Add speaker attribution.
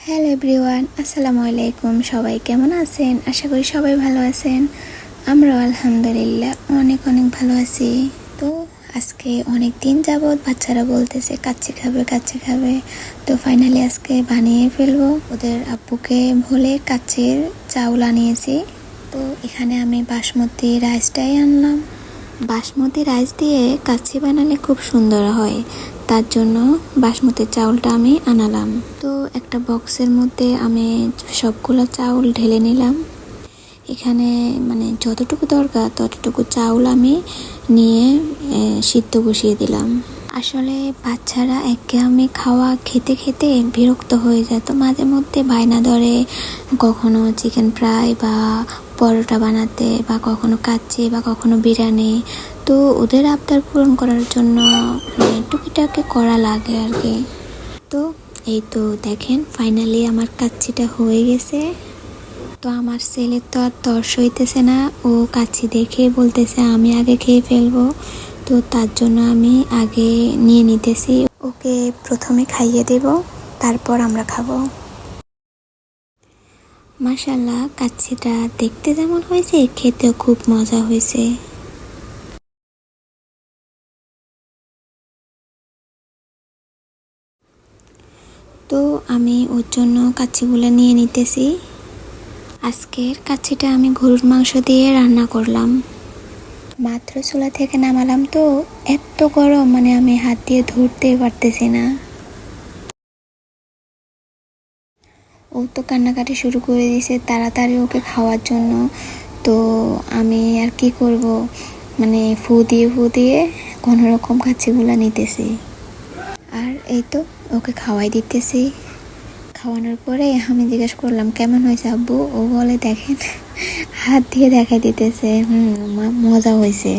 Speaker 1: Hello everyone, আসসালামু আলাইকুম। সবাই কেমন আছেন? আশা করি সবাই ভালো আছেন। আমরাও আলহামদুলিল্লাহ অনেক অনেক ভালো আছি। তো আজকে অনেক দিন যাবৎ বাচ্চারা বলতেছে কাচ্চি খাবে কাচ্চি খাবে। তো ফাইনালি আজকে বানিয়ে ফেলবো। ওদের আব্বুকে বলে কাচ্চির চাউল আনিয়েছি। তো এখানে আমি বাসমতি রাইসটাই আনলাম। বাসমতি রাইস দিয়ে কাচ্চি বানালে খুব সুন্দর হয়, তার জন্য বাসমতি চাউলটা আমি আনালাম। তো একটা বক্সের মধ্যে আমি সবগুলো চাউল ঢেলে নিলাম। এখানে যতটুকু দরকার ততটুকু চাউল আমি নিয়ে সিদ্ধ বসিয়ে দিলাম। আসলে বাচ্চারা একঘেয়েমি খাওয়া খেতে খেতে বিরক্ত হয়ে যায়, তো মাঝে মধ্যে বায়না ধরে কখনো চিকেন ফ্রাই বা পরোটা বানাতে, বা কখনো কাচ্চি বা কখনো বিরিয়ানি। তো ওদের আবদার পূরণ করার জন্য টুকিটাকি করা লাগে আর কি। তো এই তো দেখেন ফাইনালি আমার কাচ্চিটা হয়ে গেছে। তো আমার ছেলের তো আর তর্স হইতেছে না, ও কাচ্চি দেখে বলতেছে আমি আগে খেয়ে ফেলবো। তো তার জন্য আমি আগে নিয়ে নিতেছি, ওকে প্রথমে খাইয়ে দেব, তারপর আমরা খাবো। মাশাআল্লাহ, কাচ্চিটা দেখতে যেমন হয়েছে খেতেও খুব মজা হয়েছে। তো আমি ওর জন্য কাচ্চিগুলো নিয়ে নিতেছি। আজকের কাচ্চিটা আমি গরুর মাংস দিয়ে রান্না করলাম। মাত্র চুলা থেকে নামালাম, তো এত গরম আমি হাত দিয়ে ধরতে পারতেছি না। ও তো কান্নাকাটি শুরু করে দিয়েছে তাড়াতাড়ি ওকে খাওয়ার জন্য। তো আমি আর কি করব, ফু দিয়ে কোনো রকম কাচ্চিগুলো নিতেছি। আর এই তো ওকে খাওয়াই দিতেছি। খাওয়ানোর পরে আমি জিজ্ঞেস করলাম কেমন হয়েছে আব্বু। ও বলে দেখেন হাত দিয়ে দেখাই দিতেছে মজা হয়েছে।